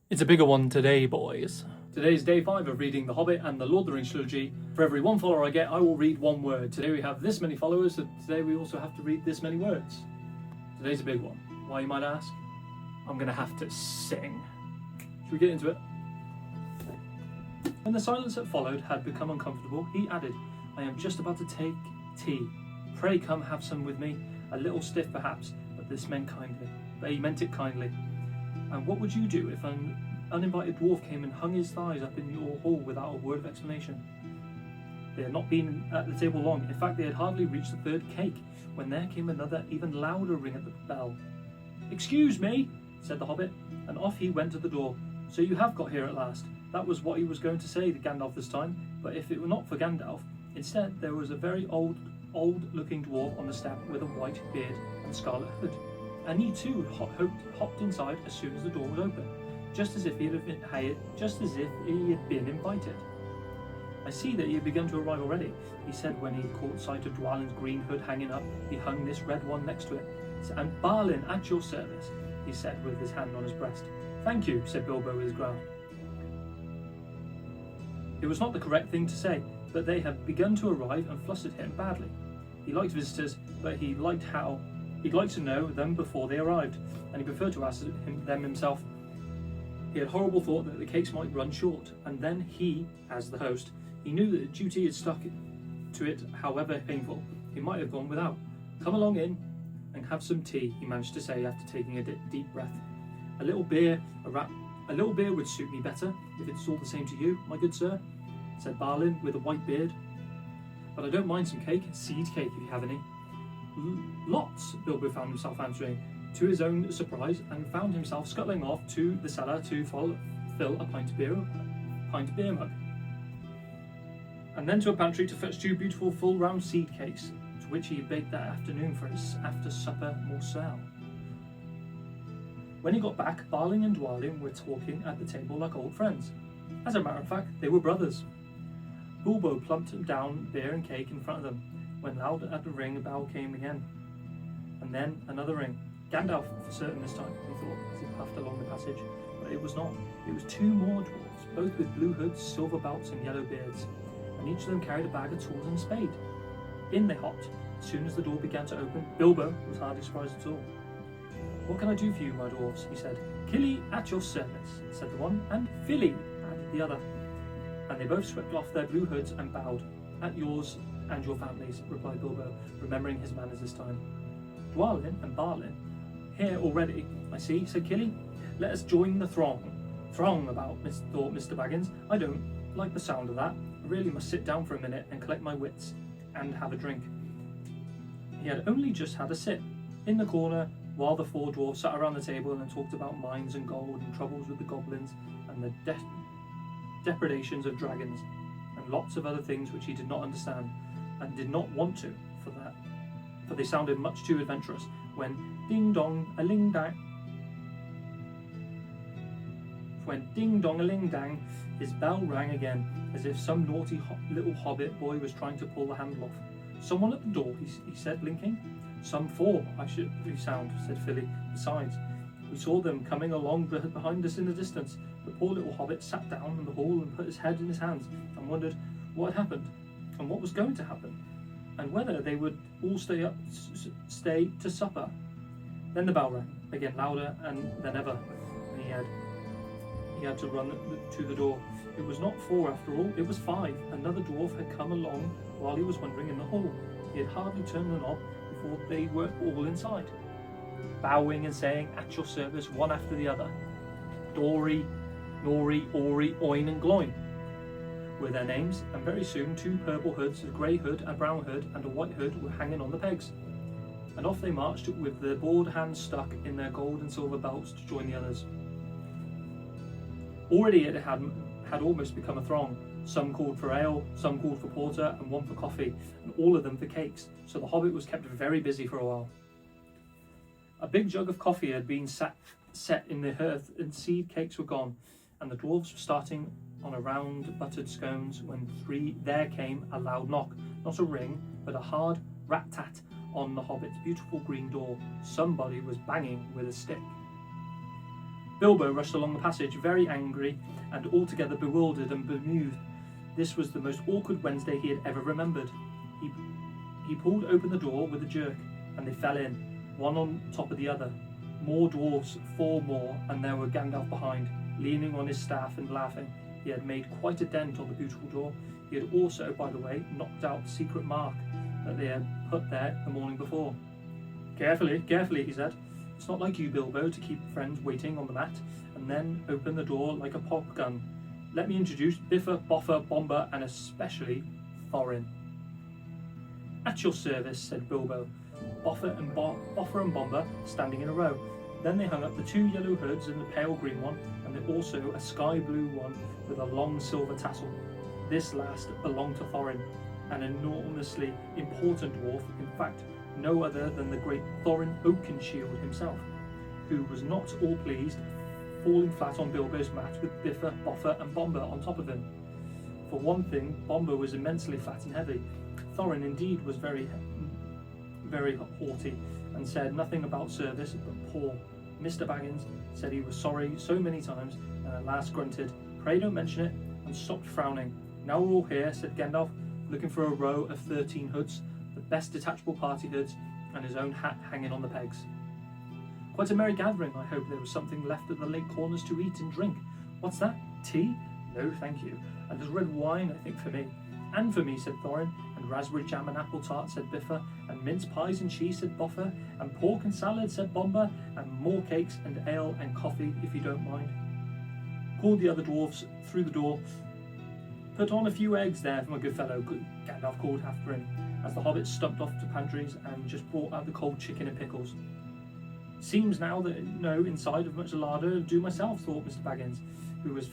It's a bigger one today, boys. Today's day 5 of reading The Hobbit and the Lord of the Rings trilogy. For every one follower I get, I will read one word. Today we have this many followers, so today we also have to read this many words. Today's a big one. Why, you might ask? I'm going to have to sing. Should we get into it? When the silence that followed had become uncomfortable, he added, I am just about to take tea. Pray come have some with me. A little stiff perhaps, but he meant it kindly. And what would you do if an uninvited dwarf came and hung his thighs up in your hall without a word of explanation? They had not been at the table long. In fact, they had hardly reached the third cake when there came another, even louder ring at the bell. Excuse me, said the Hobbit, and off he went to the door. So you have got here at last. That was what he was going to say to Gandalf this time, but if it were not for Gandalf, instead there was a very old-looking dwarf on the step with a white beard and scarlet hood. And he too hopped inside as soon as the door was open, just as if he had been invited. I see that you have begun to arrive already, he said when he caught sight of Dwalin's green hood hanging up. He hung this red one next to it. And Balin at your service, he said with his hand on his breast. Thank you, said Bilbo with his growl. It was not the correct thing to say, but they had begun to arrive and flustered him badly. He liked visitors, but he'd like to know them before they arrived, and he preferred to ask them himself. He had a horrible thought that the cakes might run short, and then he, as the host, he knew that the duty had stuck to it, however painful. He might have gone without. Come along in and have some tea, he managed to say after taking a deep breath. A little beer would suit me better, if it's all the same to you, my good sir, said Balin with a white beard. But I don't mind some cake, seed cake if you have any. Lots, Bilbo found himself answering, to his own surprise, and found himself scuttling off to the cellar to fill a pint of beer mug, and then to a pantry to fetch 2 beautiful full round seed cakes, to which he had baked that afternoon for his after-supper morsel. When he got back, Balin and Dwalin were talking at the table like old friends. As a matter of fact, they were brothers. Bilbo plumped down beer and cake in front of them, when loud at the ring a bell came again. And then another ring. Gandalf for certain this time, he thought, as he puffed along the passage. But it was not. It was 2 more dwarves, both with blue hoods, silver belts and yellow beards, and each of them carried a bag of tools and a spade. In they hopped. As soon as the door began to open, Bilbo was hardly surprised at all. What can I do for you, my dwarves? He said. Killy at your service, said the one, and Filly, added the other. And they both swept off their blue hoods and bowed. At yours and your families, replied Bilbo, remembering his manners this time. Dwalin and Balin, here already, I see, said Killy. Let us join the throng. Throng about, thought Mr. Baggins. I don't like the sound of that. I really must sit down for a minute and collect my wits, and have a drink. He had only just had a sip, in the corner, while the 4 dwarfs sat around the table and talked about mines and gold and troubles with the goblins and the depredations of dragons, and lots of other things which he did not understand, and did not want to, for they sounded much too adventurous, when ding-dong-a-ling-dang, his bell rang again, as if some naughty little hobbit boy was trying to pull the handle off. Someone at the door, he said, blinking. Some 4, I should sound, said Filly. Besides, we saw them coming along behind us in the distance. The poor little hobbit sat down in the hall and put his head in his hands, and wondered what had happened, and what was going to happen, and whether they would all stay to supper. Then the bell rang, again louder than ever, and he had to run to the door. It was not 4 after all, it was 5. Another dwarf had come along while he was wandering in the hall. He had hardly turned the knob before they were all inside, bowing and saying, at your service, one after the other. Dory, Nori, Ori, Oin and Gloin were their names, and very soon 2 purple hoods, a grey hood, a brown hood and a white hood were hanging on the pegs. And off they marched with their broad hands stuck in their gold and silver belts to join the others. Already it had almost become a throng. Some called for ale, some called for porter, and one for coffee, and all of them for cakes, so the Hobbit was kept very busy for a while. A big jug of coffee had been set in the hearth, and seed cakes were gone, and the dwarves were starting on a round buttered scones when there came a loud knock, not a ring, but a hard rat-tat on the Hobbit's beautiful green door. Somebody was banging with a stick. Bilbo rushed along the passage, very angry and altogether bewildered and bemused. This was the most awkward Wednesday he had ever remembered. He pulled open the door with a jerk, and they fell in, one on top of the other. More dwarves, 4 more, and there were Gandalf behind, leaning on his staff and laughing. He had made quite a dent on the beautiful door. He had also, by the way, knocked out the secret mark that they had put there the morning before. Carefully, carefully, he said. It's not like you, Bilbo, to keep friends waiting on the mat, and then open the door like a pop gun. Let me introduce Biffa, Boffa, Bomber, and especially Thorin. At your service, said Bilbo. Boffa and Bomber standing in a row. Then they hung up the 2 yellow hoods and the pale green one, and also a sky blue one with a long silver tassel. This last belonged to Thorin, an enormously important dwarf, in fact, no other than the great Thorin Oakenshield himself, who was not all pleased, falling flat on Bilbo's mat with Biffa, Boffa, and Bomber on top of him. For one thing, Bomber was immensely fat and heavy. Thorin indeed was very haughty, and said nothing about service but poor. Mr. Baggins said he was sorry so many times, and at last grunted, "Pray don't mention it," and stopped frowning. "Now we're all here," said Gandalf, looking for a row of 13 hoods, the best detachable party hoods, and his own hat hanging on the pegs. "Quite a merry gathering. I hope there was something left at the lake corners to eat and drink. What's that? Tea? No, thank you. And there's red wine, I think, for me." "And for me," said Thorin. "And raspberry jam and apple tart," said Biffa. "And mince pies and cheese," said Boffa. "And pork and salad," said Bomber. "And more cakes and ale and coffee, if you don't mind." Called the other dwarfs through the door. "Put on a few eggs there, my good fellow," Gandalf called after him, as the hobbits stumped off to pantries and just brought out the cold chicken and pickles. "Seems now that no inside of much larder do myself," thought Mr. Baggins, who was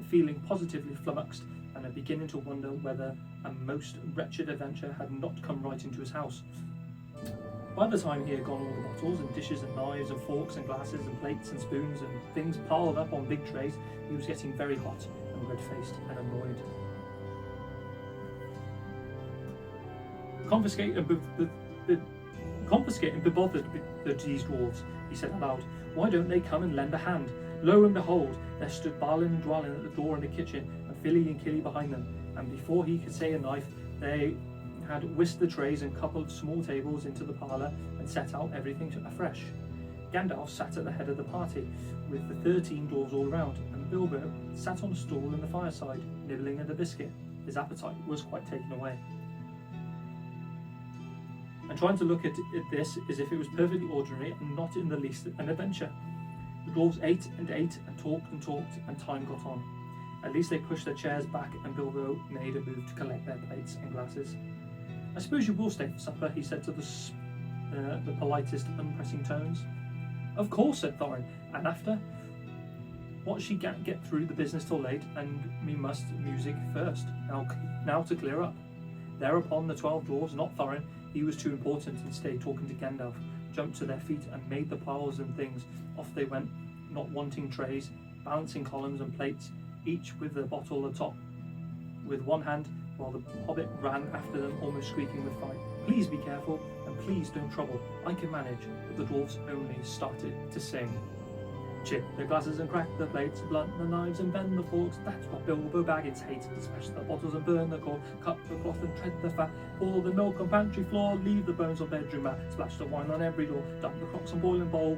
feeling positively flummoxed and beginning to wonder whether a most wretched adventure had not come right into his house. By the time he had gone all the bottles and dishes and knives and forks and glasses and plates and spoons and things piled up on big trays, he was getting very hot and red-faced and annoyed. Confiscate and be bothered with these dwarves, he said aloud. Why don't they come and lend a hand? Lo and behold, there stood Balin and Dwalin at the door in the kitchen, and Philly and Killy behind them, and before he could say a knife, they had whisked the trays and coupled small tables into the parlour and set out everything afresh. Gandalf sat at the head of the party, with the 13 dwarves all around, and Bilbo sat on a stool in the fireside, nibbling at a biscuit. His appetite was quite taken away, and trying to look at this as if it was perfectly ordinary and not in the least an adventure. The dwarves ate and talked, and time got on. At least they pushed their chairs back, and Bilbo made a move to collect their plates and glasses. "I suppose you will stay for supper," he said to the politest, unpressing tones. "Of course," said Thorin, "and after? What she get through the business till late, and me must music first. Now to clear up." Thereupon the 12 dwarves, not Thorin, he was too important and stayed talking to Gandalf, jumped to their feet and made the piles and things. Off they went, not wanting trays, balancing columns and plates, each with their bottle atop with one hand, while the hobbit ran after them, almost squeaking with fright. "Please be careful, and please don't trouble. I can manage." But the dwarves only started to sing. Chip the glasses and crack the plates, blunt the knives and bend the forks. That's what Bilbo Baggins hates. Smash the bottles and burn the cork, cut the cloth and tread the fat, pour the milk on pantry floor, leave the bones on bedroom mat, splash the wine on every door, dump the crocks on boiling bowl,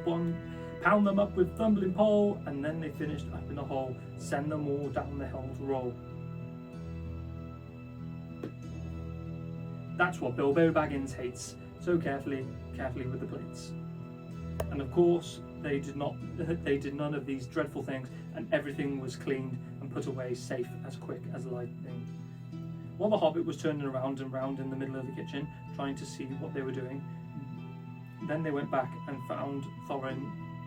pound them up with tumbling pole, and then they finished up in a hole, send them all down the hill to roll. That's what Bilbo Baggins hates. So carefully with the plates. And of course, they did none of these dreadful things, and everything was cleaned and put away safe as quick as lightning. While the hobbit was turning around and round in the middle of the kitchen, trying to see what they were doing, then they went back and found Thorin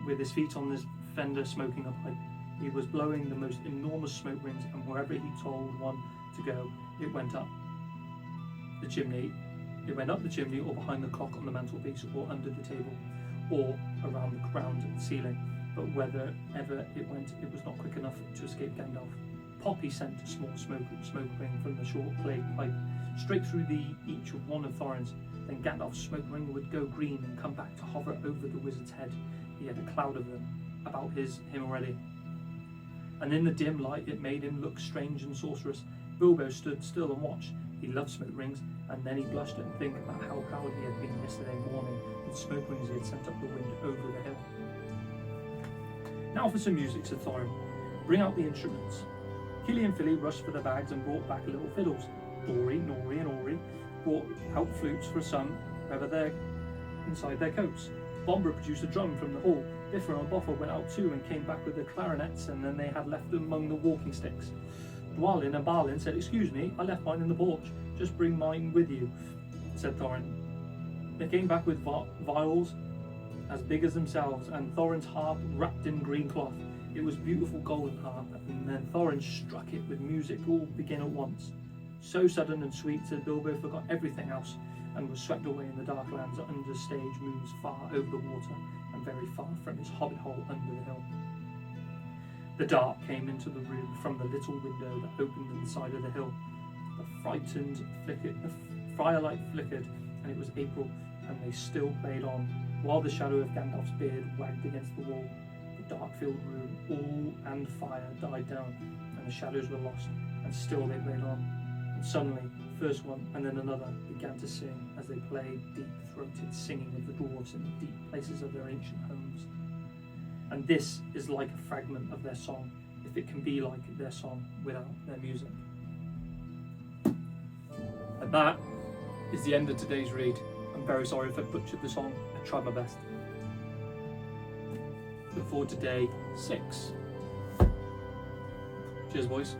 with his feet on his fender smoking a pipe. He was blowing the most enormous smoke rings, and wherever he told one to go, it went up the chimney. It went up the chimney, or behind the clock on the mantelpiece, or under the table, or around the ground and ceiling. But wherever it went, it was not quick enough to escape Gandalf. Poppy sent a small smoke ring from the short clay pipe straight through each of one of Thorin's. Then Gandalf's smoke ring would go green and come back to hover over the wizard's head. He had a cloud of them. about him already. And in the dim light it made him look strange and sorcerous. Bilbo stood still and watched. He loved smoke rings, and then he blushed and think about how proud he had been yesterday morning with smoke rings he had sent up the wind over the hill. "Now for some music," said Thorin. "Bring out the instruments." Killy and Philly rushed for their bags and brought back little fiddles. Dory, Nori and Ori brought out flutes for some inside their coats. Bombra produced a drum from the hall. Biffa and Boffa went out too and came back with the clarinets, and then they had left among the walking sticks. Dwalin and Balin said, "Excuse me, I left mine in the porch. Just bring mine with you," said Thorin. They came back with viols as big as themselves, and Thorin's harp wrapped in green cloth. It was beautiful golden harp, and then Thorin struck it with music all begin at once. So sudden and sweet that Bilbo forgot everything else and was swept away in the dark lands under stage moons far over the water and very far from his hobbit hole under the hill. The dark came into the room from the little window that opened in the side of the hill. The firelight flickered, and it was April, and they still played on, while the shadow of Gandalf's beard wagged against the wall. The dark-filled room, all and fire died down, and the shadows were lost, and still they played on. And suddenly, first one and then another began to sing as they played deep-throated singing of the dwarves in the deep places of their ancient homes. And this is like a fragment of their song, if it can be like their song without their music. And that is the end of today's read. I'm very sorry if I butchered the song. I tried my best. Look forward to day 6. Cheers, boys.